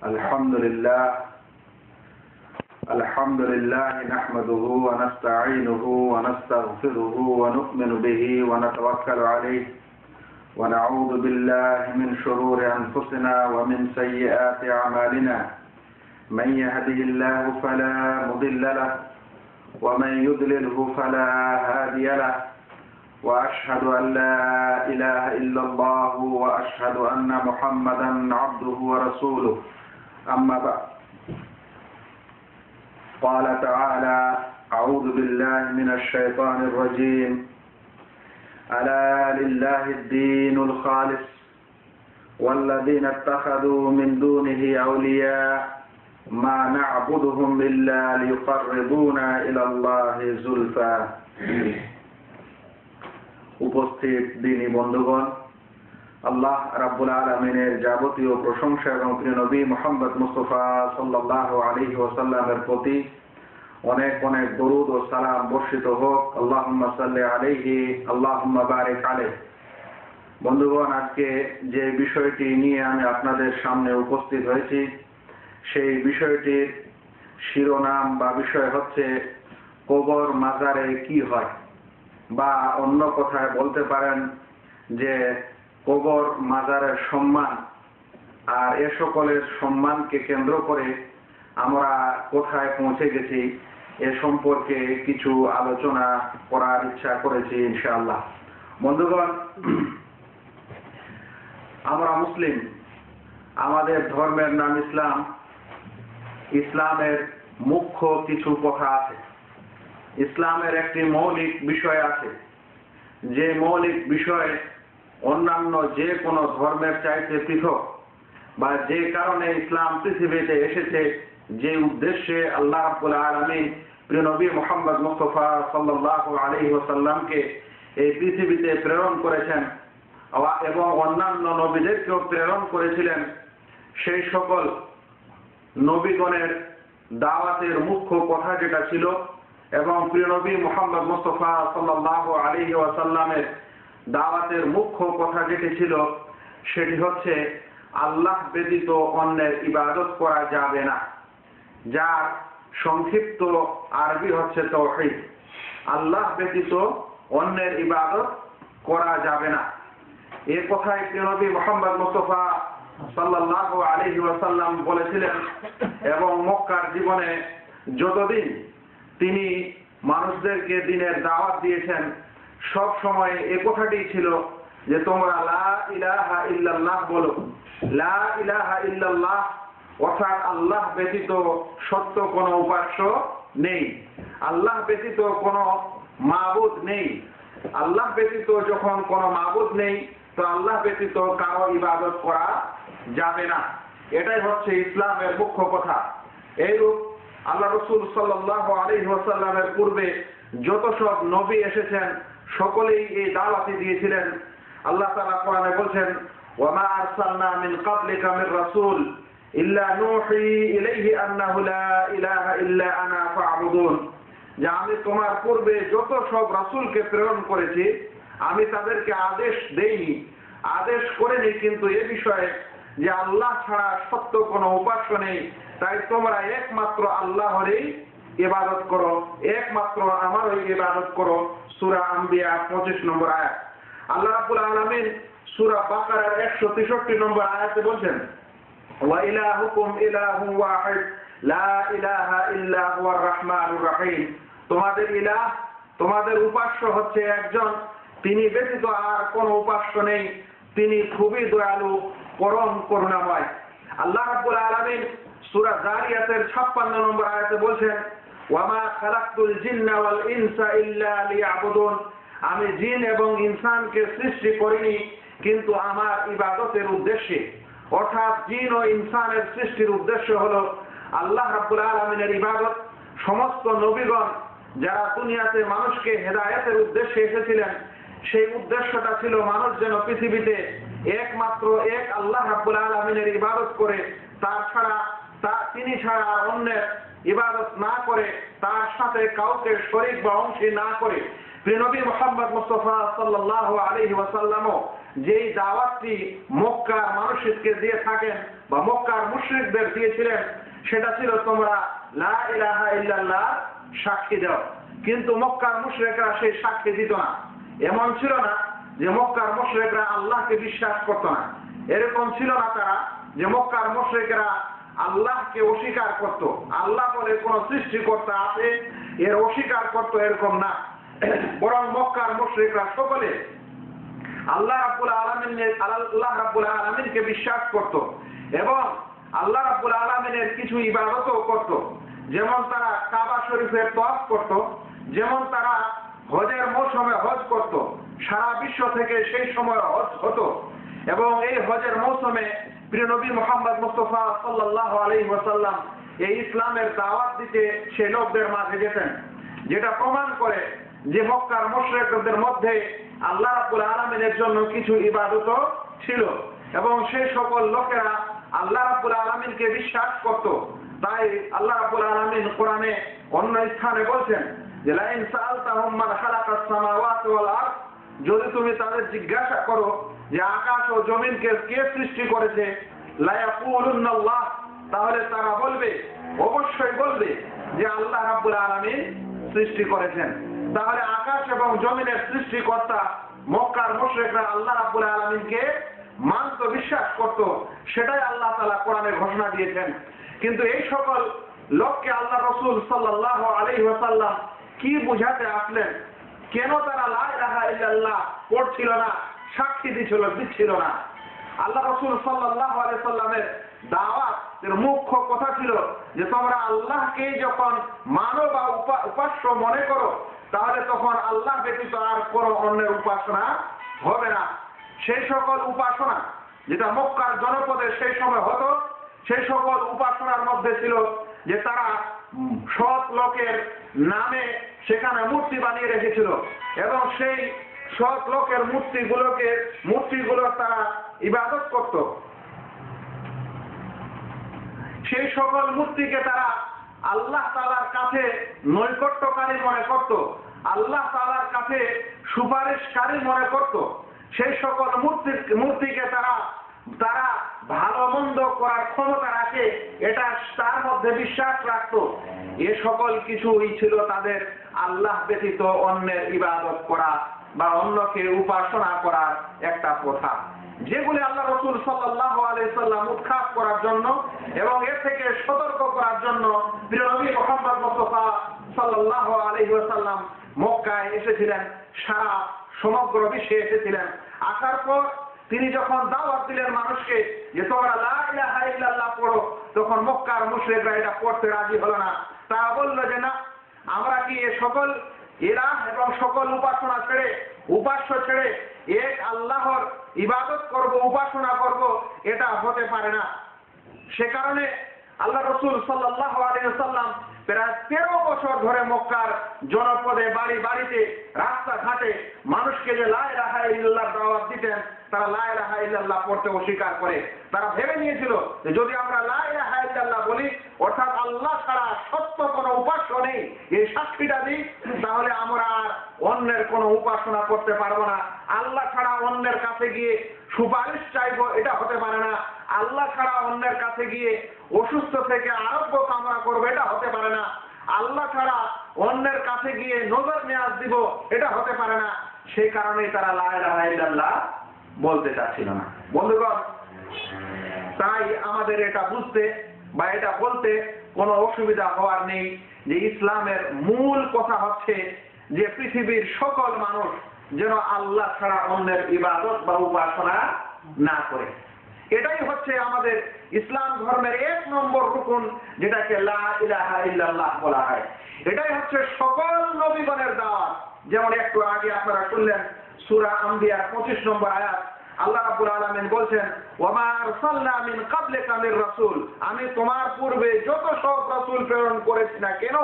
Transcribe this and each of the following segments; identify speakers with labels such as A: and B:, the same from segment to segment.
A: الحمد لله نحمده ونستعينه ونستغفره ونؤمن به ونتوكل عليه ونعوذ بالله من شرور أنفسنا ومن سيئات أعمالنا من يهده الله فلا مضل له ومن يضلله فلا هادي له وأشهد أن لا إله إلا الله وأشهد أن محمدا عبده ورسوله أما بعد قال تعالى أعوذ بالله من الشيطان الرجيم ألا لله الدين الخالص والذين اتخذوا من دونه أولياء ما نعبدهم إلا ليقربونا إلى الله زلفى উপস্থিত দিনী বন্ধুগণ, আল্লাহ রাব্বুল আলামিনের যাবতীয় প্রশংসা এবং প্রিয় নবী মুহাম্মদ মুস্তাফা সাল্লাল্লাহু আলাইহি ওয়াসাল্লামের প্রতি অনেক অনেক দরুদ ও সালাম বর্ষিত হোক। আল্লাহুম্মা সাল্লি আলাইহি আল্লাহুম্মা বারিক আলাইহি। বন্ধুগণ, আজকে যে বিষয়টি নিয়ে আমি আপনাদের সামনে উপস্থিত হয়েছি সেই বিষয়টির শিরোনাম বা বিষয় হচ্ছে কবর মাজারে কি হয়, বা অন্য কথায় বলতে পারেন যে কবর মাজারের সম্মান আর এ সকলের সম্মানকে কেন্দ্র করে আমরা কোথায় পৌঁছে গেছি এ সম্পর্কে কিছু আলোচনা করার ইচ্ছা করেছি ইনশাআল্লাহ। বন্ধুগণ, আমরা মুসলিম, আমাদের ধর্মের নাম ইসলাম। ইসলামের মুখ্য কিছু কথা আছে। ইসলামের একটি মৌলিক বিষয় আছে, যে মৌলিক বিষয় অন্যান্য যে কোনো ধর্মের চাইতে পৃথক, বা যে কারণে ইসলাম পৃথিবীতে এসেছে, যে উদ্দেশ্যে আল্লাহ রাব্বুল আলামিন প্রিয় নবী মুহাম্মদ মুস্তাফা সাল্লাল্লাহু আলাইহি ওয়াসাল্লামকে এই পৃথিবীতে প্রেরণ করেছেন এবং অন্যান্য নবীদেরকেও প্রেরণ করেছিলেন, সেই সকল নবীগণের দাওয়াতের মুখ্য কথা যেটা ছিল এবং প্রিয় নবী মুহাম্মদ মুস্তাফা সাল্লাল্লাহু আলাইহি ওয়াসাল্লামের দাওয়াতের মুখ্য কথা যেটি ছিল সেটি হচ্ছে আল্লাহ ব্যতীত অন্যের ইবাদত করা যাবে না, যার সংক্ষিপ্ত আরবি হচ্ছে তাওহীদ। আল্লাহ ব্যতীত অন্যের ইবাদত করা যাবে না। এই কথাই প্রিয় নবী মুহাম্মদ মুস্তাফা সাল্লাল্লাহু আলাইহি ওয়াসাল্লাম বলেছিলেন এবং মক্কার জীবনে যতদিন তিনি মানুষদেরকে দ্বীনের দাওয়াত দিয়েছেন সব সময় এই কথাটি ছিল যে তোমরা লা ইলাহা ইল্লাল্লাহ বলো। লা ইলাহা ইল্লাল্লাহ অর্থাৎ আল্লাহ ব্যতীত সত্য কোনো উপাস্য নেই, আল্লাহ ব্যতীত কোনো মাবুদ নেই। আল্লাহ ব্যতীত যখন কোনো মাবুদ নেই তো আল্লাহ ব্যতীত কারো ইবাদত করা যাবে না। এটাই হচ্ছে ইসলামের মুখ্য কথা। এইরূপ আল্লাহ রাসূল সাল্লাল্লাহু আলাইহি ওয়াসাল্লামের পূর্বে যত সব নবী এসেছেন সকলেই এই দাওয়াতই দিয়েছিলেন। আল্লাহ তাআলা কোরআনে বলেন, ওয়া মা আরসালনা মিন ক্বাবলিকা মির রাসূল ইল্লা নূহি ইলাইহি আন্নাহু লা ইলাহা ইল্লা আনা ফা'বুদুন। যে আমি তোমার পূর্বে যত সব রাসূলকে প্রেরণ করেছি আমি তাদেরকে আদেশ দেইনি, আদেশ করিনি কিন্তু এ বিষয়ে যে আল্লাহ ছাড়া সত্য কোনো উপাস্য নেই, তাই তোমরা একমাত্র আল্লাহরই ইবাদত করো, একমাত্র আমারই ইবাদত করো। সূরা আম্বিয়া 25 নম্বর আয়াত। আল্লাহ রাব্বুল আলামিন সূরা বাকারার 163 নম্বর আয়াতে বলেন, ওয়া ইলাহুকুম ইলাহুন ওয়াহিদ লা ইলাহা ইল্লা হুয়ার রাহমানুর রহিম। তোমাদের ইলাহ, তোমাদের উপাস্য হচ্ছে একজন, তিনি ব্যতীত আর কোনো উপাস্য নেই, তিনি খুবই দয়ালু, পরম করুণাময়। আল্লাহ রাব্বুল আলামিন সূরা যারিয়াতের 56 নম্বর আয়াতে বলেন, ওয়া মা খালাকতুল জিন্না ওয়াল ইনসা ইল্লা লিয়াবুদুন। আমি জিন এবং ইনসানকে সৃষ্টি করিনি কিন্তু আমার ইবাদতের উদ্দেশ্যে। অর্থাৎ জিন ও ইনসানের সৃষ্টির উদ্দেশ্য হলো আল্লাহ রাব্বুল আলামিনের ইবাদত। সমস্ত নবীগণ যারা দুনিয়াতে মানুষকে হেদায়েতের উদ্দেশ্যে এসেছিলেন সেই উদ্দেশ্যটা ছিল মানুষ যেন পৃথিবীতে একমাত্র এক আল্লাহ রাব্বুল আলামিনের ইবাদত করে, তিনি ছাড়া অন্যের ইবাদত না করে, তার সাথে কাউকে শরীক বা অংশী না করে প্রিয় নবী মুহাম্মদ মুস্তাফা সাল্লাল্লাহু আলাইহি ওয়াসাল্লামও যেই দাওয়াতটি মক্কার মানুষকে দিয়ে থাকেন বা মক্কার মুশরিকদের দিয়েছিলেন, সেটা ছিল তোমরা লা ইলাহা ইল্লাল্লাহ সাক্ষী দাও। কিন্তু মক্কার মুশরিকরা সেই সাক্ষী দিত না। এমন ছিল না যে মক্কার মুশরিকরা আল্লাহকে বিশ্বাস করত না, এরকম ছিল না তারা যে মক্কার মুশরিকরা আল্লাহকে অস্বীকার করত, আল্লাহ বলে কোন সৃষ্টিকর্তা আছে এর অস্বীকার করত, এরকম না। বরং মক্কার মুশরিকরা সকলে আল্লাহ রাব্বুল আলামিনকে বিশ্বাস করত এবং আল্লাহ রাব্বুল আলামিনের কিছু ইবাদতও করত। যেমন তারা কাবা শরীফের তওয়াফ করত, যেমন তারা হজের মৌসুমে হজ করত, সারা বিশ্ব থেকে সেই সময় হজ হতো এবং এই হজের মৌসুমে প্রিয় নবী মুহাম্মদ মুস্তাফা সাল্লাল্লাহু আলাইহি ওয়াসাল্লাম এই ইসলামের দাওয়াত দিতে সেই লোকদের মাঝে যেতেন, যেটা প্রমাণ করে যে মক্কার মুশরিকদের মধ্যে আল্লাহ রাব্বুল আলামিনের জন্য কিছু ইবাদত ছিল এবং সেই সকল লোকেরা আল্লাহ রাব্বুল আলামিনকে বিশ্বাস করত। তাই আল্লাহ রাব্বুল আলামিন কোরআনে অন্য স্থানে বলছেন যে লা ইন সাআলতাহুম মান খালাকাস সামাওয়াতি ওয়াল আরদ, যদি তুমি তাদের জিজ্ঞাসা করো যে আকাশ ও জমিনকে কে সৃষ্টি করেছে, লা ইয়াকুলুন্নাল্লাহ, তাহলে তারা বলবে, অবশ্যই বলবে যে আল্লাহ রাব্বুল আলামিন সৃষ্টি করেছেন। তাহলে আকাশ এবং জমিনের সৃষ্টিকর্তা মক্কার মুশরিকরা আল্লাহ রাব্বুল আলামিনকে মানত, বিশ্বাস করত, সেটাই আল্লাহ তাআলা কোরআনে ঘোষণা দিয়েছেন। কিন্তু এই সকল লোককে আল্লাহ রাসূল সাল্লাল্লাহু আলাইহি ওয়াসাল্লাম কি বুঝাতে আসলেন? কেন তারা লা ইলাহা ইল্লাল্লাহ পড়ছিল না, সাক্ষী দিচ্ছিল না? আল্লাহ রাসূল সাল্লাল্লাহু আলাইহি ওয়াসাল্লামের দাওয়াতের মুখ্য কথা ছিল যে তোমরা আল্লাহকে যখন মানো বা উপাস্য মনে করো, তাহলে তখন আল্লাহ ব্যতীত আর কোনো অন্যের উপাসনা হবে না। সেই সকল উপাসনা যেটা মক্কার জনপদে সেই সময় হতো, সেই সকল উপাসনার মধ্যে ছিল যে তারা সৎ লোকের নামে সেখানে মূর্তি বানিয়ে রেখেছিল এবং সেই সৎ লোকের মূর্তিগুলোর তারা ইবাদত করত। সেই সকল মূর্তিকে তারা আল্লাহ তাআলার কাছে নৈকট্যকারী মনে করত, আল্লাহ তাআলার কাছে সুপারিশকারী মনে করত। সেই সকল মূর্তিকে তারা ভালো মন্দ করার ক্ষমতা রাখে, এটা তার মধ্যে বিশ্বাস রাখত। এ সকল কিছুই ছিল তাদের আল্লাহ ব্যতীত অন্যের ইবাদত করা বা অন্যকে উপাসনা করার একটা প্রথা, যেগুলি আল্লাহ রাসূল সাল্লাল্লাহু আলাইহি ওয়াসাল্লাম উৎখাত করার জন্য এবং এর থেকে সতর্ক করার জন্য প্রিয় নবী মুহাম্মদ মুস্তাফা সাল্লাল্লাহু আলাইহি ওয়াসাল্লাম মক্কায় এসেছিলেন, সারা সমগ্র বিশ্বে এসেছিলেন। আসার পর তিনি যখন দাওয়াত দিলেন মানুষকে যে তোমরা লা ইলাহা ইল্লাল্লাহ পড়ো, তখন মক্কার মুশরিকরা এটা পড়তে রাজি হলো না। তারা বলল যে না, আমরা কি এ সকল ইলাহ এবং সকল উপাসনা ছেড়ে, উপাস্য ছেড়ে এক আল্লাহর ইবাদত করব, উপাসনা করব, এটা হতে পারে না। সে কারণে আল্লাহ রাসূল সাল্লাল্লাহু আলাইহি ওয়াসাল্লাম প্রায় 13 বছর ধরে মক্কার জনপদে বাড়ি বাড়িতে রাস্তাঘাটে মানুষকে যে লা ইলাহা ইল্লাল্লাহ দাওয়াত দিতেন, তারা লা ইলাহা ইল্লাল্লাহ পড়তে অস্বীকার করে। তারা ভেবে নিয়েছিল যে যদি আমরা লা ইলাহা ইল্লাল্লাহ বলি, অর্থাৎ আল্লাহ ছাড়া সত্য কোনো উপাস্য নেই, এই সাক্ষীটা দিই, তাহলে আমরা আর অন্যের কোনো উপাসনা করতে পারবো না। আল্লাহ ছাড়া অন্যের কাছে গিয়ে সুপারিশ চাইবো, এটা হতে পারে না। আল্লাহ ছাড়া অন্যের কাছে গিয়ে অসুস্থ থেকে আরোগ্য কামনা করবো, এটা হতে পারে না। আল্লাহ ছাড়া অন্যের কাছে গিয়ে নজর নিয়াজ দিব, এটা হতে পারে না। সেই কারণেই তারা লা ইলাহা ইল্লাল্লাহ বলতে চাচ্ছিল না। বন্ধুগণ, তাই আমাদের এটা বুঝতে বা এটা বলতে কোনো অসুবিধা হওয়ার নেই যে ইসলামের মূল কথা হচ্ছে যে পৃথিবীর সকল মানুষ যেন আল্লাহ ছাড়া অন্যের ইবাদত বা উপাসনা না করে। এটাই হচ্ছে আমাদের ইসলাম ধর্মের 1 নম্বর রুকুন, যেটাকে লা ইলাহা ইল্লাল্লাহ বলা হয়। এটাই হচ্ছে সকল নবীগণের দাওয়াত। যেমন একটু আগে আপনারা শুনলেন সূরা আম্বিয়ার 25 নম্বর আয়াত, আল্লাহ রাব্বুল আলামিন বলছেন ওয়া মা আরসালনা মিন ক্বাবলিকা মির রাসূল, আমি তোমার পূর্বে যত সব রাসূল প্রেরণ করেছি না কেন,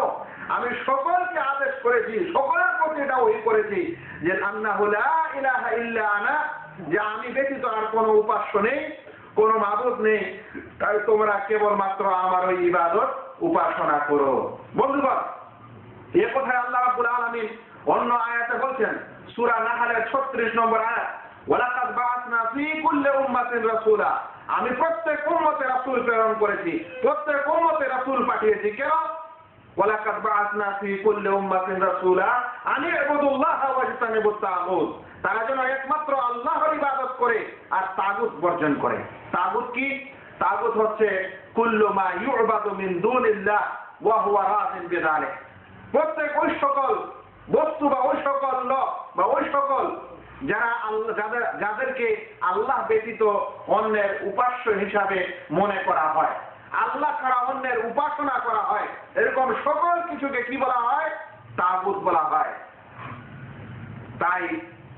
A: আমি সকলকে আদেশ করেছি, সকলের প্রতি এটা ওহী করেছি যে আন্নাহু লা ইলাহা ইল্লা আনা, যে আমি ব্যতীত আর কোনো উপাস্য নেই, কোনো মাবুদ নেই, তাই তোমরা কেবলমাত্র আমার ইবাদত উপাসনা করো। বন্ধুগণ, এই কথায় আল্লাহ রাব্বুল আলামিন অন্য আয়াতে বলছেন সূরা নাহলের 36 নম্বর আয়াত, ওয়ালাকাদ বাআসনা ফী কুল্লি উম্মাতিন রাসূলা, আমি প্রত্যেক উম্মতে রাসূল প্রেরণ করেছি, প্রত্যেক উম্মতে রাসূল পাঠিয়েছি। কেন? ওয়ালাকাদ বাআসনা ফী কুল্লি উম্মাতিন রাসূলা আন ইবুদুল্লাহ ওয়াজতানিবুত তাগুত, তারা যেন একমাত্র আল্লাহর ইবাদত করে আর তাগুত বর্জন করে। তাগুত কি? তাগুত হচ্ছে কুল্লু মা ইউবাদু মিন দুনিল্লাহ ওয়া হুয়া রাযিন বিযালিক, প্রত্যেক ওই সকল বস্তু বা ওই সকল লোক বা ওই সকল যাদেরকে আল্লাহ ব্যতীত অন্যের উপাস্য হিসাবে মনে করা হয়, আল্লাহ ছাড়া অন্যের উপাসনা করা হয়, এরকম সকল কিছুকে কি বলা হয়? তাগুত বলা হয়। তাই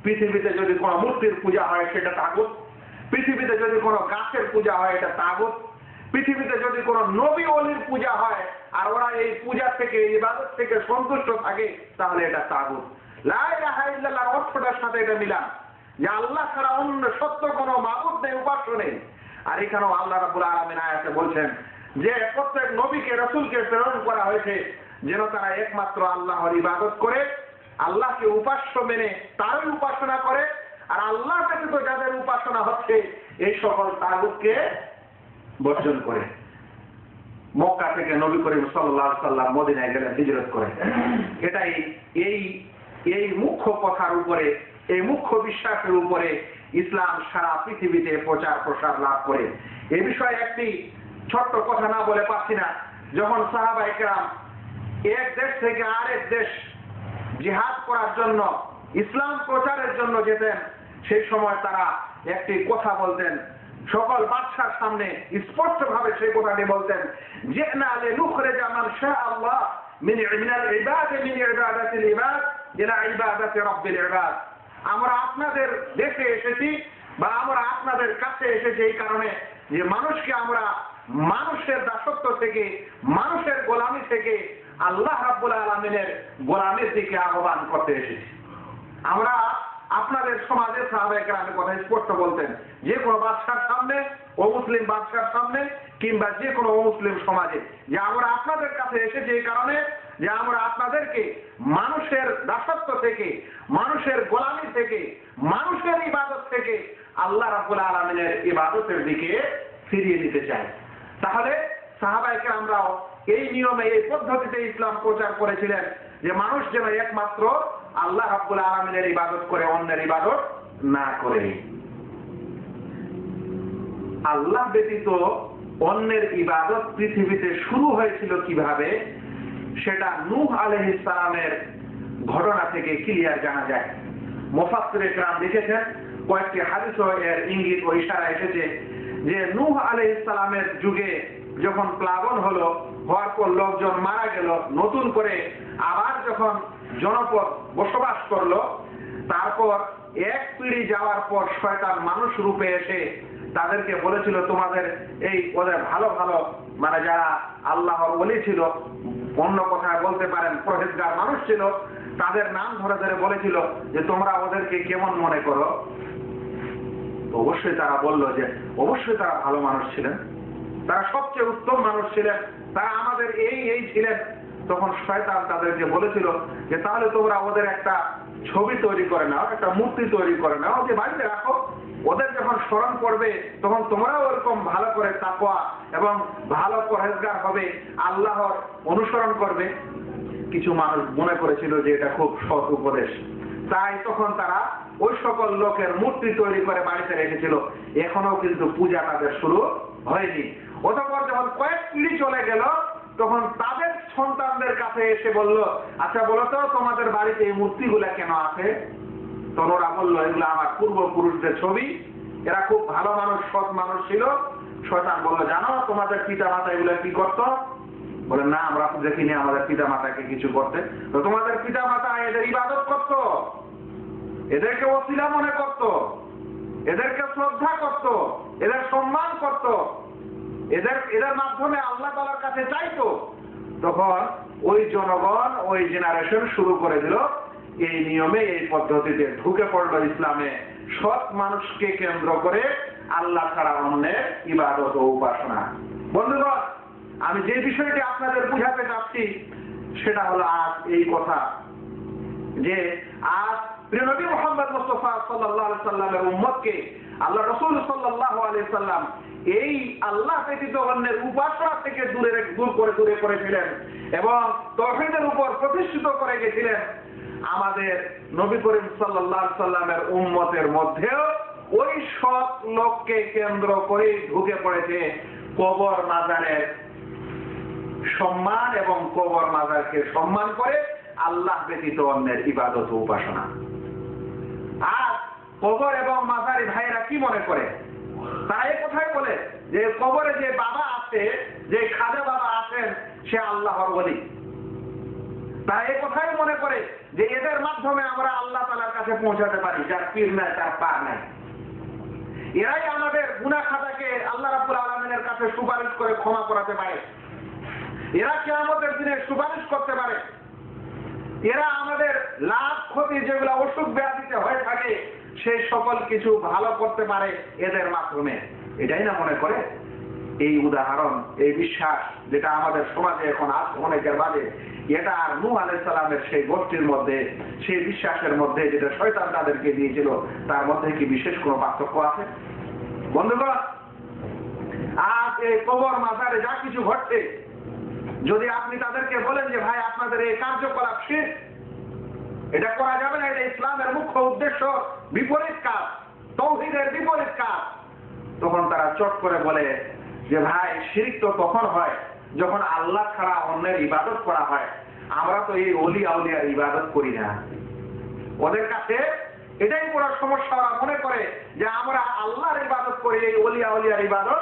A: পৃথিবীতে যদি কোনো মূর্তির পূজা হয় সেটা তাগুত, পৃথিবীতে যদি কোনো গাছের পূজা হয় এটা তাগুত, পৃথিবীতে যদি কোনো নবী ওলির পূজা হয় আর ওরা এই পূজা থেকে ইবাদত থেকে সন্তুষ্ট থাকে তাহলে এটা তাগুত। লা ইলাহা ইল্লাল্লাহর অর্থটার সাথে এটা মিলান যে আল্লাহ ছাড়া অন্য সত্য কোনো মাবুদ নেই, উপাস্য নেই। আর এখানেও আল্লাহ রাব্বুল আলামিন আয়াতে বলছেন যে প্রত্যেক নবীকে রাসূলকে প্রেরণ করা হয়েছে যেন তারা একমাত্র আল্লাহর ইবাদত করে, আল্লাহকে উপাস্য মেনে তারই উপাসনা করে, আর আল্লাহ ব্যতীত যাদের উপাসনা হচ্ছে এই সকল তাগুতকে বর্জন করে। মক্কা থেকে নবী করিম সাল্লাল্লাহু আলাইহি সাল্লাম মদিনায় গেলেন হিজরত করে। এটাই এই মুখ্য কথার উপরে, এই মুখ্য বিশ্বাসের উপরে ইসলাম সারা পৃথিবীতে প্রচার প্রসার লাভ করে। এই বিষয়ে একটি ছোট্ট কথা না বলে পারছি না। যখন সাহাবায়ে কেরাম এক দেশ থেকে আরেক দেশ জিহাদ করার জন্য, ইসলাম প্রচারের জন্য যেতেন, সেই সময় তারা একটি কথা বলতেন, সকল বাদশার সামনে স্পষ্ট ভাবে সেই কথাটি বলতেন, জিনা লিনুখরিজা মান শাআল্লাহ মিনাল ইবাদি মিন ইবাদাতিল ইবাদ ইলা ইবাদাতি রাব্বিল ইবাদ। আমরা আপনাদের দেশে এসেছি বা আমরা আপনাদের কাছে এসেছি এই কারণে যে মানুষকে আমরা মানুষের দাসত্ব থেকে, মানুষের গোলামি থেকে আল্লাহ রাব্বুল আলামিনের গোলামের দিকে আহ্বান করতে এসেছি। আমরা আপনাদের সমাজে সাহাবায়ে কেরামের কথা স্পষ্ট বলতেন, যে কোনো বাদশার সামনে, অমুসলিম বাদশার সামনে কিংবা যে কোনো অমুসলিম সমাজে, যে আমরা আপনাদের কাছে এসেছি এই কারণে যে আমরা আপনাদেরকে মানুষের দাসত্ব থেকে, মানুষের গোলামি থেকে, মানুষের ইবাদত থেকে আল্লাহ রাব্বুল আলামিনের ইবাদতের দিকে ফিরিয়ে দিতে চাই। তাহলে সাহাবায়ে কেরামরাও এই নিয়মে, এই পদ্ধতিতে ইসলাম প্রচার করেছিলেন যে মানুষ যেন একমাত্র আল্লাহ রাব্বুল আলামিনের ইবাদত করে, অন্যের ইবাদত না করে। আল্লাহ ব্যতীত অন্যের ইবাদত পৃথিবীতে শুরু হয়েছিল কিভাবে সেটা নূহ আলাইহিস সালামের ঘটনা থেকে ক্লিয়ার জানা যায়। মুফাসসিরে কেরাম লিখেছেন, কয়েকটি হাদিসও এর ইঙ্গিত ও ইশারা এসেছে যে নূহ আলাইহিস সালামের যুগে যখন প্লাবন হলো, হওয়ার পর লোকজন মারা গেল, নতুন করে আবার যখন জনপদ বসবাস করলো, তারপর এক পিঢ়ি যাওয়ার পর শয়তান মানুষ রূপে এসে তাদেরকে বলেছিল, তোমাদের এই ওদের ভালো ভালো মানে যারা আল্লাহর ওলি ছিল, অন্য কথায় বলতে পারেন পরহেজগার মানুষ ছিল, তাদের নাম ধরে ধরে বলেছিল যে তোমরা ওদেরকে কেমন মনে করো? অবশ্যই তারা বলল যে অবশ্যই তারা ভালো মানুষ ছিলেন, তারা সবচেয়ে উত্তম মানুষ ছিলেন, তারা আমাদের এই ছিলেন। তখন শয়তান তাদেরকে বলেছিল যে তাহলে তোমরা ওদের একটা ছবি তৈরি করে নাও, একটা মূর্তি তৈরি করে নাও, যে বাড়িতে রাখো, ওদের যখন স্মরণ করবে তখন তোমরাও ওরকম ভালো করে তাকওয়া এবং ভালো পরহেজগার হবে, আল্লাহর অনুসরণ করবে। কিছু মানুষ মনে করেছিল যে এটা খুব সৎ উপদেশ, তাই তখন তারা ওই সকল লোকের মূর্তি তৈরি করে বাড়িতে রেখেছিল। এখনো কিন্তু পূজা তাদের শুরু হয়নি। অতঃপর যখন কয়েক পিঢ়ি চলে গেল তখন তাদের সন্তানদের কাছে এসে বলল, আচ্ছা বলো তো তোমাদের বাড়িতে এই মূর্তিগুলা কেন আছে? তখন ওরা বললো, এগুলো আমার পূর্বপুরুষদের ছবি, এরা খুব ভালো মানুষ, সৎ মানুষ ছিল। শয়তান বললো, জানো তোমাদের পিতা মাতা এগুলো কি করতো? বলে, না আমরা দেখিনি আমাদের পিতা মাতাকে কিছু করতে। তো তোমাদের পিতা মাতা এদের ইবাদত করতো, এদেরকে ওসিলা মনে করতো, এদেরকে শ্রদ্ধা করতো, এদের সম্মান করতো, এদের মাধ্যমে আল্লাহ তাআলার কাছে চাইতো। তখন ওই জনগণ, ওই জেনারেশন শুরু করে দিল এই নিয়মে, এই পদ্ধতিতে ঢুকে পড়লো ইসলামে, সৎ মানুষকে কেন্দ্র করে আল্লাহ ছাড়া অন্যের ইবাদত ও উপাসনা। বন্ধুগণ, আমি যে বিষয়টি আপনাদের বুঝাতে চাচ্ছি সেটা হলো আজ এই কথা যে আজ প্রিয় নবী মুহাম্মদ মুস্তাফা সাল্লাল্লাহু আলাইহি সাল্লামের উম্মতকে আল্লাহ রাসূল সাল্লাল্লাহু আলাইহি সাল্লাম এই আল্লাহ ব্যতীত অন্যের উপাসনা থেকে দূরে করেছিলেন এবং তাওহীদের উপর প্রতিষ্ঠিত করে গেছিলেন। আমাদের নবী করিম সাল্লাল্লাহু আলাইহি সাল্লামের উম্মতের মধ্যেও ওই সব লোককে কেন্দ্র করে ঢুকে পড়েছে কবর মাজারের সম্মান এবং কবর মাজারকে সম্মান করে আল্লাহ ব্যতীত অন্যের ইবাদত ও উপাসনা। আর কবর এবং মাজারি ভাইরা কি মনে করে? তারা এই কথাই বলে যে কবরে যে বাবা আছে, যে খাজা বাবা আছেন, সে আল্লাহর ওলি। তারা এই কথাই মনে করে যে এদের মাধ্যমে আমরা আল্লাহ তাআলার কাছে পৌঁছাতে পারি, যার পীর নাই তার পার নাই। এরাই আমাদের গুনাহ খাতাকে আল্লাহ রাব্বুল আলামিনের কাছে সুপারিশ করে ক্ষমা করাতে পারে। এরা কিয়ামতের দিনে সুপারিশ করতে পারে। এরা আমাদের লাভ ক্ষতি যেগুলো অসুখ ব্যাধিতে হয়ে থাকে সেই সকল কিছু ভালো করতে পারে এদের মাধ্যমে। এটাই না মনে করে? এই উদাহরণ, এই বিশ্বাস যেটা আমাদের সমাজে এখন আছে অনেকের মাঝে, এটা আর নূহ আলাইহিস সালামের সেই গোষ্ঠীর মধ্যে, সেই বিশ্বাসের মধ্যে যেটা শয়তান তাদেরকে দিয়েছিল, তার মধ্যে কি বিশেষ কোনো পার্থক্য আছে? বন্ধুগণ, আজ এই কবর মাজারে যা কিছু ঘটছে, যদি আপনি তাদেরকে বলেন যে ভাই আপনাদের এই কার্যকলাপ শিরক, এটা করা যাবে না, এটা ইসলামের মুখ্য উদ্দেশ্য বিপরীত কাজ, তাওহীদের বিপরীত কাজ, তখন তারা চট করে বলে যে ভাই শিরক তো তখন হয় যখন আল্লাহ ছাড়া অন্যের ইবাদত করা হয়, আমরা তো এই ওলি আউলিয়ার ইবাদত করি না। ওদের কাছে এটাই বড় সমস্যা। ওরা মনে করে যে আমরা আল্লাহর ইবাদত করি, এই ওলি আউলিয়ার ইবাদত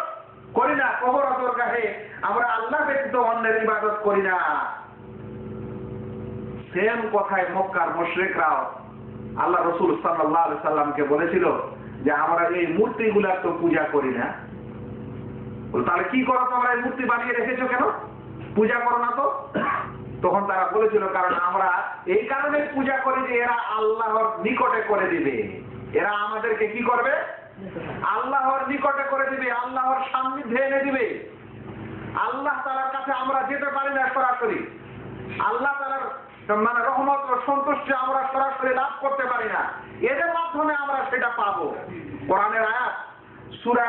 A: করি না। কবর দরগাহে আমরা আল্লাহ ব্যতীত অন্যের ইবাদত করি না। সেম কথায় মক্কার মুশরিকরাও আল্লাহ রাসূল সাল্লাল্লাহু আলাইহি সাল্লামকে বলেছিল যে আমরা এই মূর্তিগুলার তো পূজা করি না। তাহলে কি করো তোমরা, এই মূর্তি বানিয়ে রেখেছো কেন? পূজা করো না তো? তখন তারা বলেছিল কারণ আমরা এই কারণে পূজা করি যে এরা আল্লাহর নিকটে করে দিবে। এরা আমাদেরকে কি করবে? আল্লাহর নিকটে করে দিবে, আল্লাহর সান্নিধ্যে এনে দিবে। আল্লাহ তাআলার কাছে আমরা যেতে পারি না সরাসরি। আল্লাহ তাআলার মানে রহমত ও সন্তুষ্টি আমরা সরাসরি লাভ করতে পারি না। এদের মাধ্যমে আমরা সেটা পাবো। কোরআনের আয়াত সূরা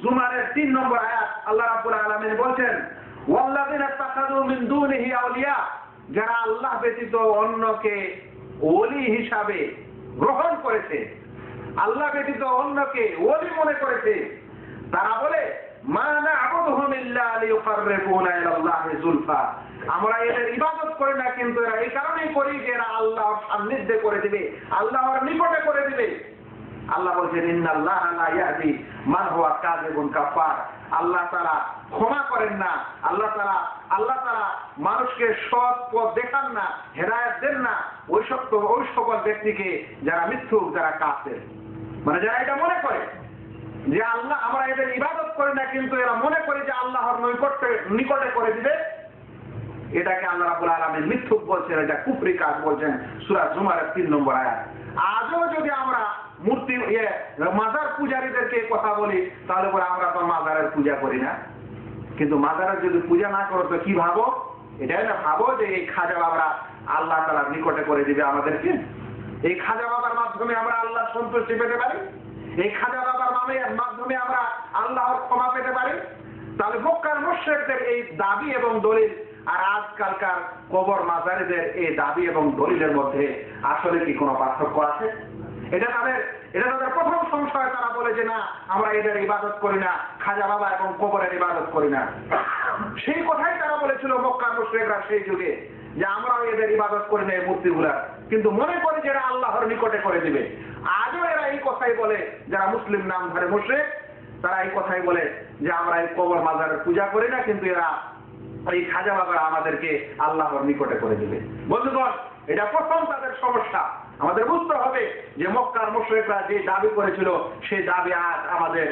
A: জুমারের 3 নম্বর আয়াত, আল্লাহ রাব্বুল আলামিন বলছেন ওয়াল্লাযিনা তাখাযু মিন দুনিহি আউলিয়া, যারা আল্লাহ ব্যতীত অন্যকে ওলি হিসাবে গ্রহণ করেছে, আল্লাহ ব্যতীত অন্যকে ওলি মনে করেছে, তারা বলে মা না'বুদুহুম ইল্লা লিয়ুকাররিবুনা ইলাল্লাহি যুলফা, আমরা এদের ইবাদত করি না কিন্তু এরা এই কারণেই করি যে এরা আল্লাহর সান্নিধ্যে করে দিবে, আল্লাহর নিকটে করে দিবে। আল্লাহ বলছেন ইন্নাল্লাহা লা ইয়াহদি মান হুয়া কাযিবুন কাফার, আল্লাহ তাআলা ক্ষমা করেন না, আল্লাহ তাআলা মানুষকে সৎ পথ দেখান না, হেদায়েত দেন না ওই সকল ব্যক্তিকে যারা মিথ্যুক, যারা কাফের। মানে যারা এটা মনে করে যে আল্লাহ আমরা এদের ইবাদত করি না কিন্তু এরা মনে করে যে আল্লাহর নিকটে করে দিবে, এটাকে আল্লাহ রাব্বুল আলামিন মিথ্যুক বলছেন, এটা কুফরি কাজ বলছেন সূরা জুমারের 3 নম্বর আয়াত। আজও যদি আমরা মূর্তি মাজার পূজারীদেরকে কথা বলি তাহলে পরে আমরা তো মাজারের পূজা করি না। কিন্তু মাজারের যদি পূজা না করো তো কি ভাবো? এটাই না ভাবো যে এই খাজা বাবারা আল্লাহ তাআলার নিকটে করে দিবে আমাদেরকে, এই খাজা বাবার মাধ্যমে আমরা আল্লাহর সন্তুষ্টি পেতে পারি, এই খাজা বাবার মাধ্যমে আমরা আল্লাহর ক্ষমা পেতে পারি। তাহলে মক্কার মুশরিকদের এই দাবি এবং দলিল আর আজকালকার কবর মাজারিদের এই দাবি এবং দলিলের মধ্যে আসলে কি কোনো পার্থক্য আছে? এটা তাদের প্রথম সংশয়। তারা বলে যে না আমরা এদের ইবাদত করি না, খাজা বাবা এবং কবরের ইবাদত করি না। সেই কথাই তারা বলেছিল মক্কার মুশরিকরা সেই যুগে যে আমরাও এদের ইবাদত করি না এই মূর্তিগুলার, কিন্তু মনে করি যে এরা আল্লাহর নিকটে করে দিবে। আজও এরা এই কথাই বলে, যারা মুসলিম নাম ধরে মুশরিক তারা এই কথাই বলে যে আমরা এই কবর মাজারের পূজা করি না কিন্তু এরা এই খাজা বাবারা আমাদেরকে আল্লাহর নিকটে করে দিবে। বন্ধুগণ, এটা প্রথম তাদের সমস্যা। আমাদের বুঝতে হবে যে মক্কার মুশরিকরা যে দাবি করেছিল সেই দাবি আজ আমাদের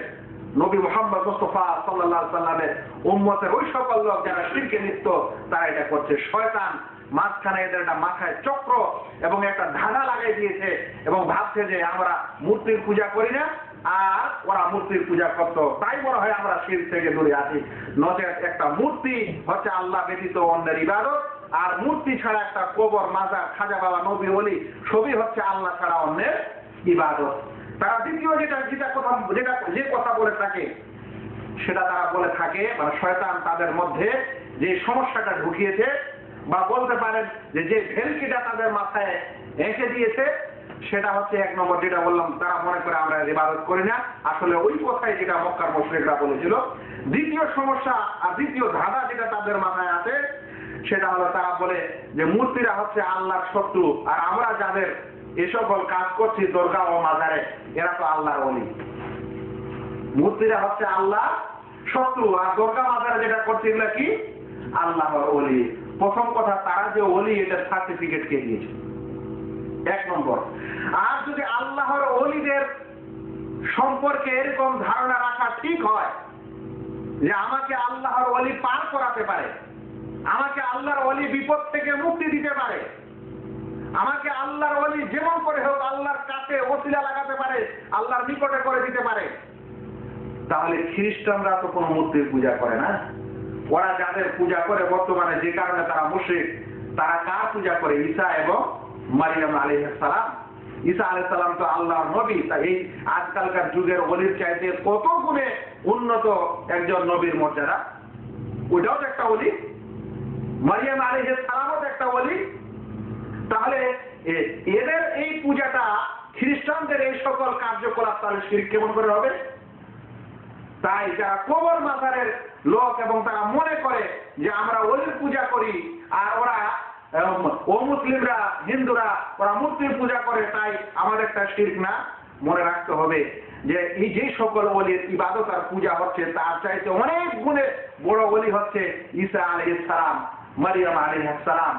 A: নবী মুহাম্মদ মুস্তাফা সাল্লাল্লাহু আলাইহি সাল্লামের উম্মতের ওই সকল লোক যারা শিরকে লিপ্ত তারা এটা করছে। শয়তান মাঝখানে এদের একটা মাথায় চক্র এবং একটা ধাঁধা লাগাই দিয়েছে এবং ভাবছে যে আমরা মূর্তির পূজা করি না আর ওরা মূর্তির পূজা করতো, তাই মনে হয় আমরা শিরক থেকে দূরে আছি। নচেত একটা মূর্তি হচ্ছে আল্লাহ ব্যতীত অন্যের ইবাদত, আর মূর্তি ছাড়া একটা কবর, মাজার, খাজা বাবা, নবী, ওলি সবই হচ্ছে আল্লাহ ছাড়া অন্যের ইবাদত। তারা দ্বিতীয় যে কথা বলে থাকে সেটা তারা বলে থাকে, মানে শয়তান তাদের মধ্যে যে সমস্যাটা ঢুকিয়েছে, বা বলতে পারেন যে ভেলকিটা তাদের মাথায় এঁকে দিয়েছে, সেটা হচ্ছে এক নম্বর যেটা বললাম, তারা মনে করে আমরা ইবাদত করি না, আসলে ওই কথাই যেটা মক্কার মুশরিকরা বলেছিল। দ্বিতীয় সমস্যা আর দ্বিতীয় ধাঁধা যেটা তাদের মাথায় আছে সেটা হলো তারা বলে যে মূর্তিরা হচ্ছে আল্লাহর শত্রু, আর আমরা যাদের এ সকল কাজ করছি দরগা ও মাজারে এরা তো আল্লাহর ওলি। মূর্তিরা হচ্ছে আল্লাহ শত্রু, আর দরগা মাজারে যেটা করছে এগুলা কি আল্লাহর ওলি। প্রথম কথা, তারা যে ওলি এটার সার্টিফিকেট কে দিয়েছে, এক নম্বর। আর যদি আল্লাহর ওলিদের সম্পর্কে এরকম ধারণা রাখা ঠিক হয় যে আমাকে আল্লাহর ওলি পার করাতে পারে, আমাকে আল্লাহর ওলি বিপদ থেকে মুক্তি দিতে পারে, আমাকে আল্লাহর ওলি যেমন করে হোক আল্লাহর কাছে ওসিলা লাগাতে পারে, আল্লাহর নিকটে করে দিতে পারে, তাহলে খ্রিস্টানরা তো কোনো মূর্তির পূজা করে না। ওরা যাদের পূজা করে বর্তমানে, যে কারণে তারা মুশরিক, তারা কার পূজা করে? ঈসা এবং মারিয়াম আলাইহিস সালাম। ঈসা আলাইহিস সালাম তো আল্লাহর নবী, তাই এই আজকালকার যুগের ওলির চাইতে কত গুণে উন্নত একজন নবীর মর্যাদা। ওইটাও তো একটা ওলি, মারিয়াম আলাইহিস সালামও তো একটা ওলি। তাহলে এদের এই পূজাটা, খ্রিস্টানদের এই সকল কার্যকলাপ তাহলে শিরক কেমন করে হবে? তাই যারা কবর মাজারের লোক এবং তারা মনে করে যে আমরা ওলির পূজা করি, আর ওরা মুসলিমরা, হিন্দুরা ওরা মূর্তির পূজা করে, তাই আমাদেরটা শিরক না। মনে রাখতে হবে যে এই যে সকল ওলির ইবাদত আর পূজা হচ্ছে তার চাইতে অনেক গুণে বড় ওলি হচ্ছে ঈসা আলাইহিস সালাম, মারিয়াম আলাইহিস সালাম।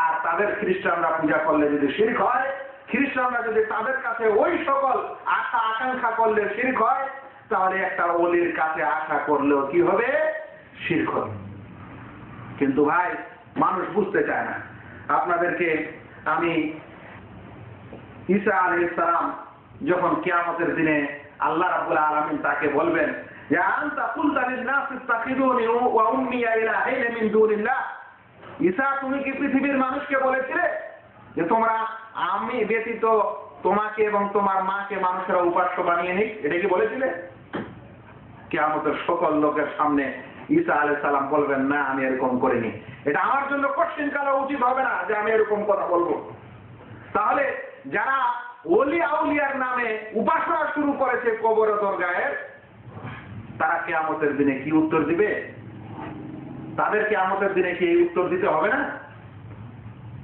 A: আর তাদের খ্রিস্টানরা পূজা করলে যদি শিরক হয়, খ্রিস্টানরা যদি তাদের কাছে ওই সকল আশা আকাঙ্ক্ষা করলে শিরক হয়, তাহলে একটা ওলির কাছে আশা করলেও কি হবে? শিরক হবে। কিন্তু ভাই মানুষ বুঝতে চায় না। আপনাদেরকে আমি ঈসা আলাইহিস সালাম যখন কিয়ামতের দিনে আল্লাহ রাব্বুল আলামিন তাকে বলবেন যে আনতা কুলতা লিন-নাস ইত্তাখিযুনি ওয়া উম্মি ইলাহাইন মিন দুনিল্লাহ, ঈসা তুমি কি পৃথিবীর মানুষকে বলেছিলে যে তোমরা আমি ব্যতীত তোমাকে এবং তোমার মাকে মানুষেরা উপাস্য বানিয়ে নিক? এটা কি বলেছিলে? কিয়ামতের সকল লোকের সামনে ঈসা আলাইহিস সালাম বলবেন, না আমি এরকম করিনি। এটা আমার জন্য কোশ্চেন করা উচিত হবে না যে আমি এরকম কথা বলবো। তাহলে যারা ওলি আউলিয়ার নামে উপাসনা শুরু করেছে কবর ও দরগাহের, তারা কিয়ামতের দিনে কি উত্তর দিবে? তাদের কিয়ামতের দিনে কি এই উত্তর দিতে হবে না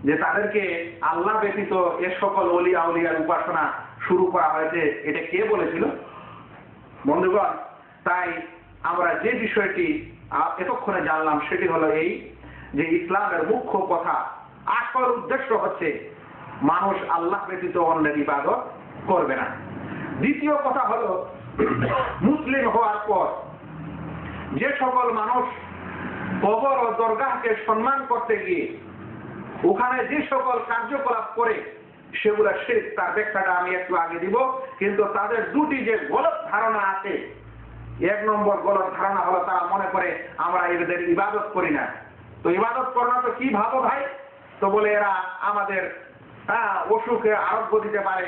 A: যে তাদেরকে আল্লাহ ব্যতীত এ সকল ওলি আউলিয়ার উপাসনা শুরু করা হয়েছে, এটা কে বলেছিল? বন্ধুগণ, তাই আমরা যে বিষয়টি এতক্ষণে জানলাম সেটি হলো এই যে ইসলামের মুখ্য কথা, আসল উদ্দেশ্য হচ্ছে মানুষ আল্লাহ ব্যতীত অন্যের ইবাদত করবে না। দ্বিতীয় কথা হলো মুসলিম হওয়ার পর যে সকল মানুষ কবর ও দরগাহকে সম্মান করতে গিয়ে ওখানে যে সকল কার্যকলাপ করে সেগুলো শিরক, তার ব্যাখ্যাটা আমি একটু আগে দিব। কিন্তু তাদের দুটি যে গলত ধারণা আছে, এক নম্বর গলত ধারণা হলো তারা মনে করে আমরা এদের ইবাদত করি না। তো ইবাদত করো না তো কি ভাবো ভাই? তো বলে এরা আমাদের অসুখে আরোগ্য দিতে পারে,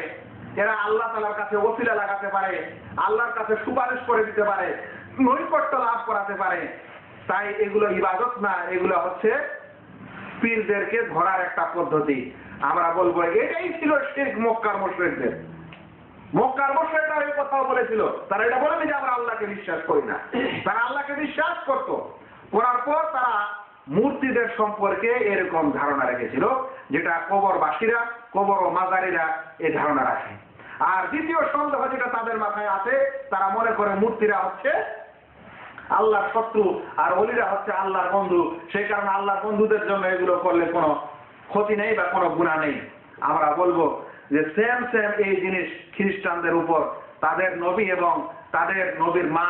A: এরা আল্লাহ তাআলার কাছে ওসিলা লাগাতে পারে, আল্লাহর কাছে সুপারিশ করে দিতে পারে, নৈকট্য লাভ করাতে পারে। তাই এগুলো ইবাদত না, এগুলো হচ্ছে পীরদেরকে ধরার একটা পদ্ধতি। আমরা বলবো এটাই ছিল শিরক মক্কার মুশরিকদের। মক্কার মুশরিকরা এই কথাও বলেছিল, তারা এটা বলেনি যে আমরা আল্লাহকে বিশ্বাস করি না, তারা আল্লাহকে বিশ্বাস করত। করার পর তারা মূর্তিদের সম্পর্কে এরকম ধারণা রেখেছিল, যেটা কবরবাসীরা, কবর ও মাজারিরা এই ধারণা রাখে। আর দ্বিতীয় সন্দেহ যেটা তাদের মাথায় আছে, তারা মনে করে মূর্তিরা হচ্ছে আল্লাহর শত্রু আর ওলিরা হচ্ছে আল্লাহর বন্ধু, সেই কারণে আল্লাহর বন্ধুদের জন্য এগুলো করলে কোনো ক্ষতি নেই বা কোনো গুনাহ নেই। আমরা বলবো যে সেম এই জিনিস খ্রিস্টানদের উপর, তাদের নবী এবং তাদের নবীর মা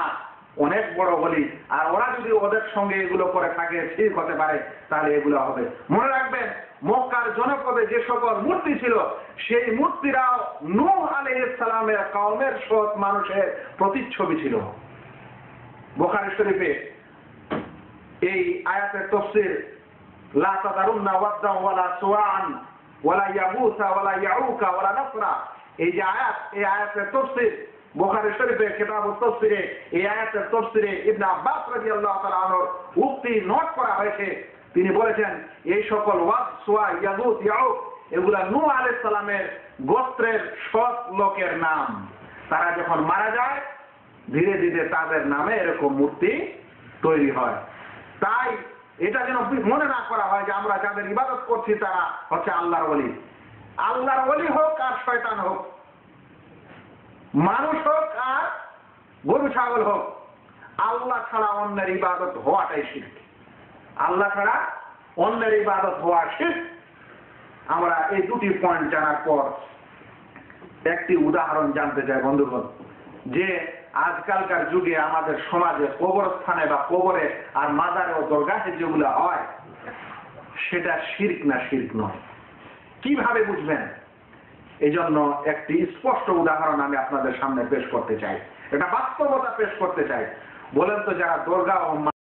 A: অনেক বড় ওলি, আর ওরা যদি ওদের সঙ্গে এগুলো করে থাকে ঠিক হতে পারে, তাহলে এগুলো হবে। মনে রাখবেন মক্কার জনপদে যে সকল মূর্তি ছিল, সেই মূর্তিরাও নূহ আলাইহিস সালামের কওমের সৎ মানুষের প্রতিচ্ছবি ছিল। বুখারী শরীফে এই আয়াতের তাফসীর লা তাদারুন্না ওয়াদ্দান ওয়ালা সুওয়ান ওয়ালা ইয়াগুসা ওয়ালা ইয়াউকা ওয়ালা নাসরা। এই যে আয়াত, এই আয়াতের তাফসীর বুখারী শরীফের কিতাবুত তাফসীরে এই আয়াতের তাফসীরে ইবনে আব্বাস রাদিয়াল্লাহু তাআলা আনহুর উক্তি নোট করা হয়েছে। তিনি বলেছেন এই সকল ওয়াদ, সুয়া, ইয়াগুস, ইয়াউক এগুলা নূহ আলাইহিস সালামের গোত্রের সৎ লোকের নাম। তারা যখন মারা যায় ধীরে ধীরে তাদের নামে এরকম মূর্তি তৈরি হয়। তাই এটা যেন মনে না করা হয় যে আমরা যাদের ইবাদত করছি তারা হচ্ছে আল্লাহর ওলি। আল্লাহর ওলি হোক আর শয়তান হোক, মানুষ হোক আর গরু ছাগল হোক, আল্লাহ ছাড়া অন্যের ইবাদত হওয়াটাই শিরক। আল্লাহ ছাড়া অন্যের ইবাদত হওয়া শিরক। আমরা এই দুটি পয়েন্ট জানার পর একটি উদাহরণ জানতে চাই বন্ধুগণ, যে আজকালকার যুগে আমাদের সমাজে কবরস্থানে বা কবরে আর মাজারে ও দরগাহে যেগুলো হয় সেটা শিরক না শিরক নয়, কিভাবে বুঝবেন? এই জন্য একটি স্পষ্ট উদাহরণ আমি আপনাদের সামনে পেশ করতে চাই, এটা বাস্তবতা পেশ করতে চাই। বলেন তো, যারা দরগা ও